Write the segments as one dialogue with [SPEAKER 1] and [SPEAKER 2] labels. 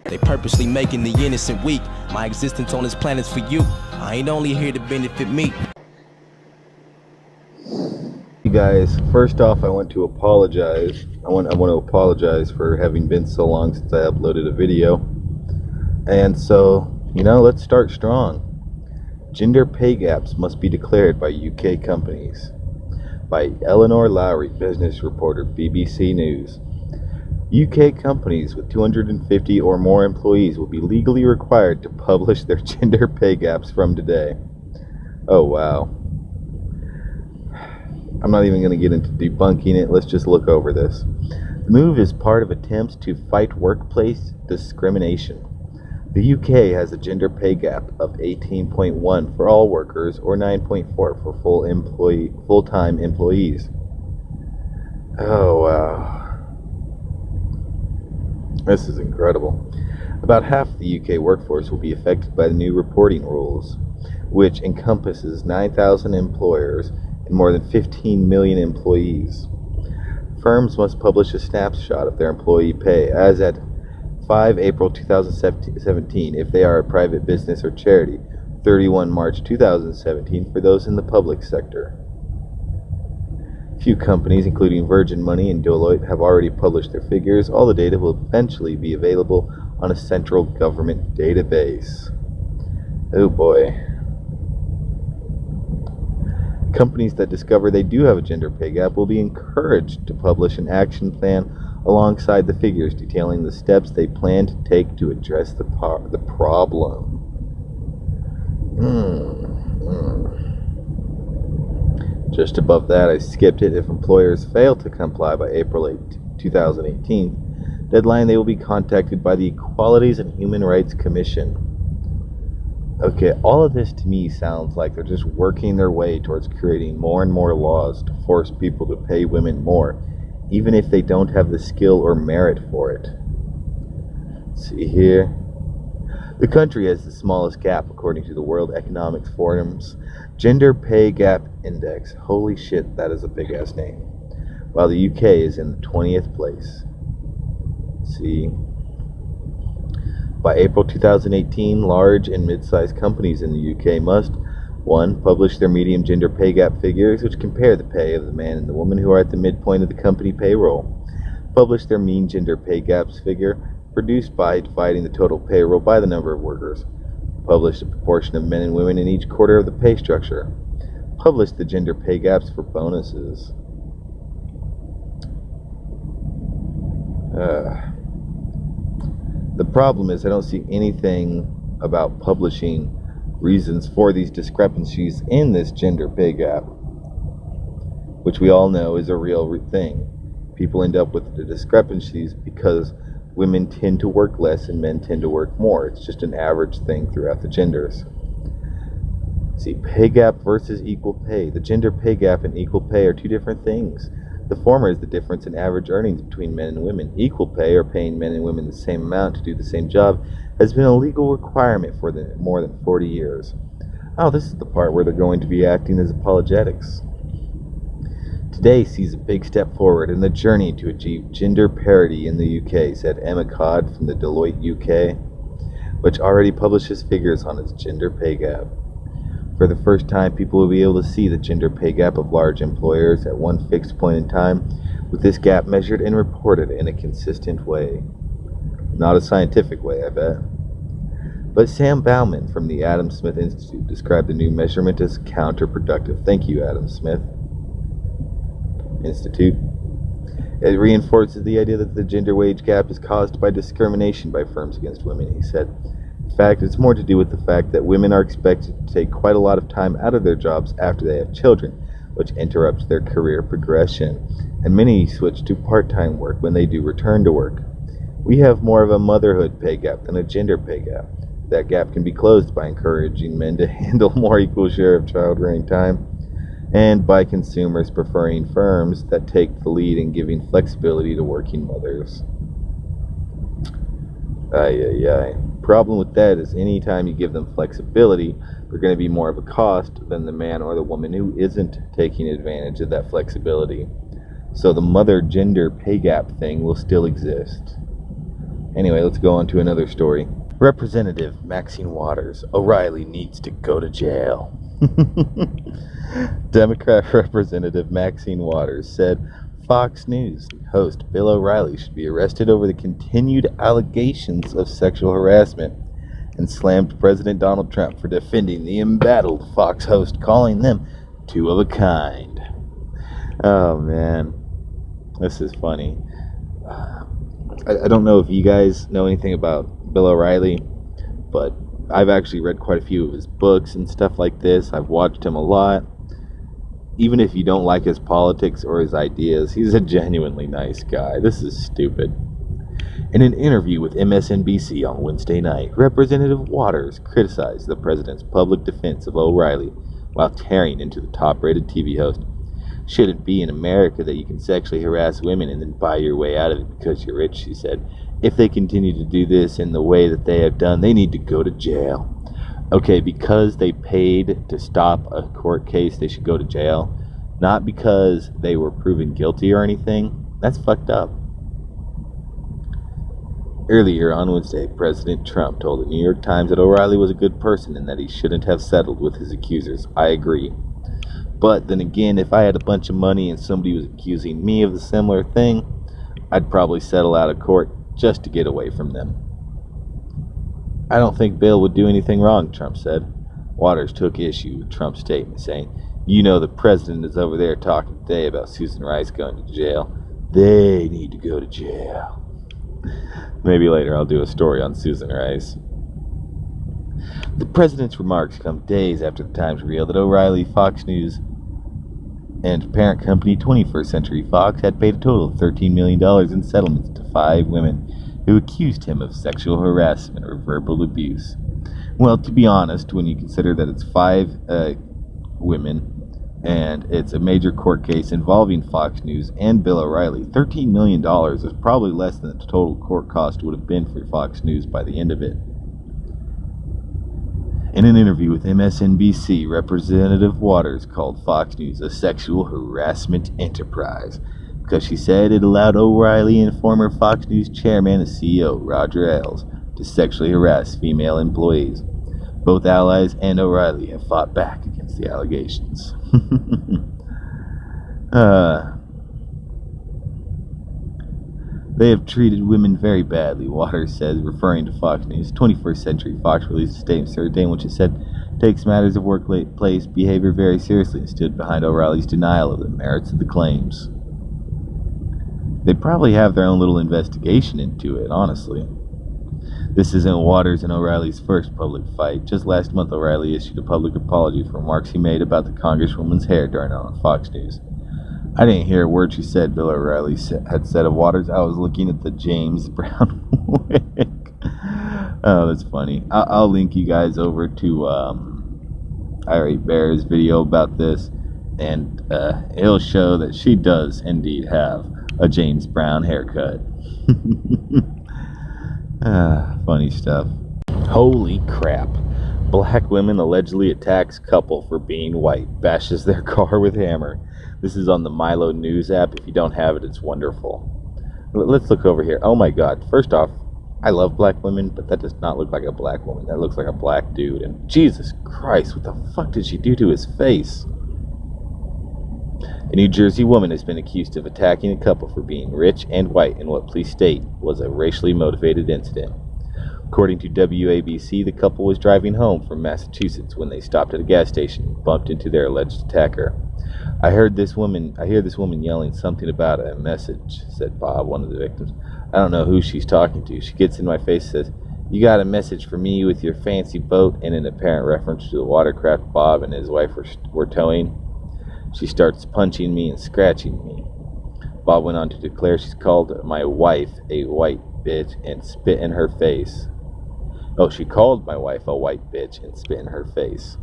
[SPEAKER 1] They purposely making the innocent weak. My existence on this planet's for you. I ain't only here to benefit me.
[SPEAKER 2] You guys, first off, I want to apologize. I want to apologize for having been so long since I uploaded a video. And so, let's start strong. Gender pay gaps must be declared by UK companies. By Eleanor Lowry, business reporter, BBC News. UK companies with 250 or more employees will be legally required to publish their gender pay gaps from today. Oh, wow. I'm not even going to get into debunking it. Let's just look over this. The move is part of attempts to fight workplace discrimination. The UK has a gender pay gap of 18.1 for all workers or 9.4 for full-time employees. Oh, wow. This is incredible. About half the UK workforce will be affected by the new reporting rules, which encompasses 9,000 employers and more than 15 million employees. Firms must publish a snapshot of their employee pay as at 5 April 2017 if they are a private business or charity, 31 March 2017 for those in the public sector. Few companies, including Virgin Money and Deloitte, have already published their figures. All the data will eventually be available on a central government database. Oh boy. Companies that discover they do have a gender pay gap will be encouraged to publish an action plan alongside the figures detailing the steps they plan to take to address the problem. Just above that, I skipped it. If employers fail to comply by April 8, 2018, deadline, they will be contacted by the Equalities and Human Rights Commission. Okay, all of this to me sounds like they're just working their way towards creating more and more laws to force people to pay women more, even if they don't have the skill or merit for it. Let's see here. The country has the smallest gap according to the World Economic Forum's Gender Pay Gap Index. Holy shit, that is a big ass name. While the UK is in the 20th place. Let's see. By April 2018, large and mid-sized companies in the UK must 1. Publish their median gender pay gap figures, which compare the pay of the man and the woman who are at the midpoint of the company payroll. Publish their mean gender pay gaps figure, produced by dividing the total payroll by the number of workers. Publish the proportion of men and women in each quarter of the pay structure. Publish the gender pay gaps for bonuses. The problem is I don't see anything about publishing reasons for these discrepancies in this gender pay gap, which we all know is a real thing. People end up with the discrepancies because women tend to work less and men tend to work more. It's just an average thing throughout the genders. See, pay gap versus equal pay. The gender pay gap and equal pay are two different things. The former is the difference in average earnings between men and women. Equal pay, or paying men and women the same amount to do the same job, has been a legal requirement for more than 40 years. Oh, this is the part where they're going to be acting as apologetics. Today sees a big step forward in the journey to achieve gender parity in the UK, said Emma Codd from the Deloitte UK, which already publishes figures on its gender pay gap. For the first time, people will be able to see the gender pay gap of large employers at one fixed point in time, with this gap measured and reported in a consistent way. Not a scientific way, I bet. But Sam Bauman from the Adam Smith Institute described the new measurement as counterproductive. Thank you, Adam Smith Institute. It reinforces the idea that the gender wage gap is caused by discrimination by firms against women, he said. In fact, it's more to do with the fact that women are expected to take quite a lot of time out of their jobs after they have children, which interrupts their career progression, and many switch to part-time work when they do return to work. We have more of a motherhood pay gap than a gender pay gap. That gap can be closed by encouraging men to handle more equal share of child-rearing time, and by consumers preferring firms that take the lead in giving flexibility to working mothers. Problem with that is anytime you give them flexibility, they're going to be more of a cost than the man or the woman who isn't taking advantage of that flexibility. So the mother gender pay gap thing will still exist. Anyway, let's go on to another story. Representative Maxine Waters, O'Reilly needs to go to jail. Democrat Representative Maxine Waters said Fox News host Bill O'Reilly should be arrested over the continued allegations of sexual harassment and slammed President Donald Trump for defending the embattled Fox host, calling them two of a kind. Oh man, this is funny. I don't know if you guys know anything about Bill O'Reilly, but I've actually read quite a few of his books and stuff like this. I've watched him a lot. Even if you don't like his politics or his ideas, he's a genuinely nice guy. This is stupid. In an interview with MSNBC on Wednesday night, Representative Waters criticized the president's public defense of O'Reilly while tearing into the top-rated TV host. Shouldn't be in America that you can sexually harass women and then buy your way out of it because you're rich, she said. If they continue to do this in the way that they have done, they need to go to jail. Okay, because they paid to stop a court case, they should go to jail. Not because they were proven guilty or anything. That's fucked up. Earlier on Wednesday, President Trump told the New York Times that O'Reilly was a good person and that he shouldn't have settled with his accusers. I agree. But then again, if I had a bunch of money and somebody was accusing me of the similar thing, I'd probably settle out of court just to get away from them. I don't think Bill would do anything wrong, Trump said. Waters took issue with Trump's statement, saying, "You know the president is over there talking today about Susan Rice going to jail. They need to go to jail." Maybe later I'll do a story on Susan Rice. The president's remarks come days after the Times revealed that O'Reilly, Fox News, and parent company 21st Century Fox had paid a total of $13 million in settlements to 5 women who accused him of sexual harassment or verbal abuse. Well, to be honest, when you consider that it's 5 women and it's a major court case involving Fox News and Bill O'Reilly, $13 million is probably less than the total court cost would have been for Fox News by the end of it. In an interview with MSNBC, Representative Waters called Fox News a sexual harassment enterprise because she said it allowed O'Reilly and former Fox News chairman and CEO Roger Ailes to sexually harass female employees. Both allies and O'Reilly have fought back against the allegations. They have treated women very badly, Waters said, referring to Fox News. 21st Century Fox released a statement Thursday in which it said takes matters of workplace behavior very seriously and stood behind O'Reilly's denial of the merits of the claims. They probably have their own little investigation into it, honestly. This isn't Waters and O'Reilly's first public fight. Just last month, O'Reilly issued a public apology for remarks he made about the Congresswoman's hair during it on Fox News. I didn't hear a word she said, Bill O'Reilly had said of Waters. I was looking at the James Brown wig. Oh, that's funny. I'll link you guys over to Irate Bear's video about this, and it'll show that she does indeed have a James Brown haircut. Funny stuff. Holy crap. Black women allegedly attacks couple for being white, bashes their car with hammer. This is on the Milo news app. If you don't have it, it's wonderful. Let's look over here. Oh my god. First off, I love black women, but that does not look like a black woman. That looks like a black dude. And Jesus Christ, what the fuck did she do to his face? A New Jersey woman has been accused of attacking a couple for being rich and white in what police state was a racially motivated incident. According to WABC, the couple was driving home from Massachusetts when they stopped at a gas station and bumped into their alleged attacker. I hear this woman yelling something about a message, said Bob, one of the victims. I don't know who she's talking to. She gets in my face and says, "You got a message for me with your fancy boat," in an apparent reference to the watercraft Bob and his wife were towing. She starts punching me and scratching me. Bob went on to declare she's called my wife a white bitch and spit in her face. Oh, she called my wife a white bitch and spit in her face.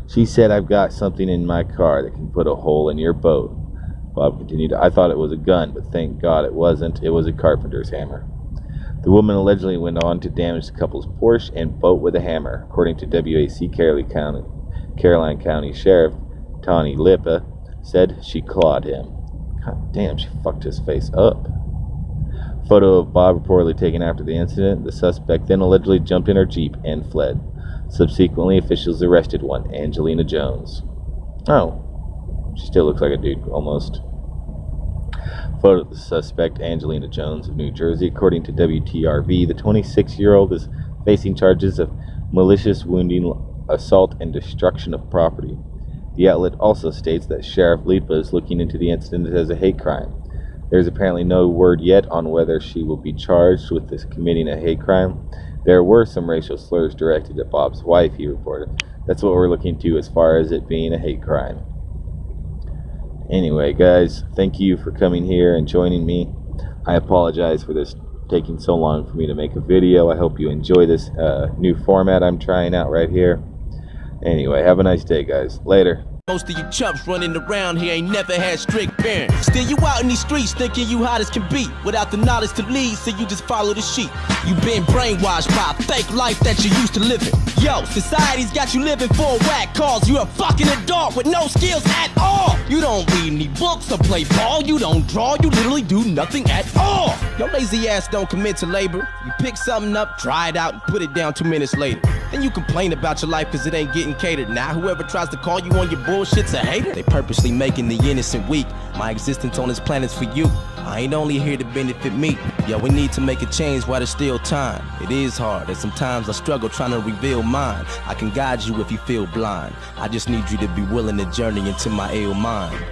[SPEAKER 2] She said, "I've got something in my car that can put a hole in your boat." Bob continued, "I thought it was a gun, but thank God it wasn't. It was a carpenter's hammer." The woman allegedly went on to damage the couple's Porsche and boat with a hammer. According to WAC, Caroline County Sheriff Tawny Lipa said she clawed him. God damn, she fucked his face up. Photo of Bob reportedly taken after the incident. The suspect then allegedly jumped in her Jeep and fled. Subsequently, officials arrested one, Angelina Jones. Oh, she still looks like a dude, almost. Photo of the suspect, Angelina Jones of New Jersey. According to WTRV, the 26-year-old is facing charges of malicious wounding, assault, and destruction of property. The outlet also states that Sheriff Lipa is looking into the incident as a hate crime. There is apparently no word yet on whether she will be charged with this committing a hate crime. There were some racial slurs directed at Bob's wife, he reported. That's what we're looking to as far as it being a hate crime. Anyway, guys, thank you for coming here and joining me. I apologize for this taking so long for me to make a video. I hope you enjoy this new format I'm trying out right here. Anyway, have a nice day, guys. Later.
[SPEAKER 1] Most of you chumps running around here ain't never had strict parents. Still you out in these streets thinking you hot as can be, without the knowledge to lead, so you just follow the sheep. You been brainwashed by a fake life that you used to live in. Yo, society's got you living for a whack cause you're a fucking adult with no skills at all. You don't read any books or play ball, you don't draw, you literally do nothing at all. Your lazy ass don't commit to labor. You pick something up, try it out, and put it down 2 minutes later. Then you complain about your life cause it ain't getting catered. Now whoever tries to call you on your bullshit's a hater. They purposely making the innocent weak. My existence on this planet's for you. I ain't only here to benefit me. Yo, we need to make a change while there's still time. It is hard, and sometimes I struggle trying to reveal mine. I can guide you if you feel blind. I just need you to be willing to journey into my ill mind.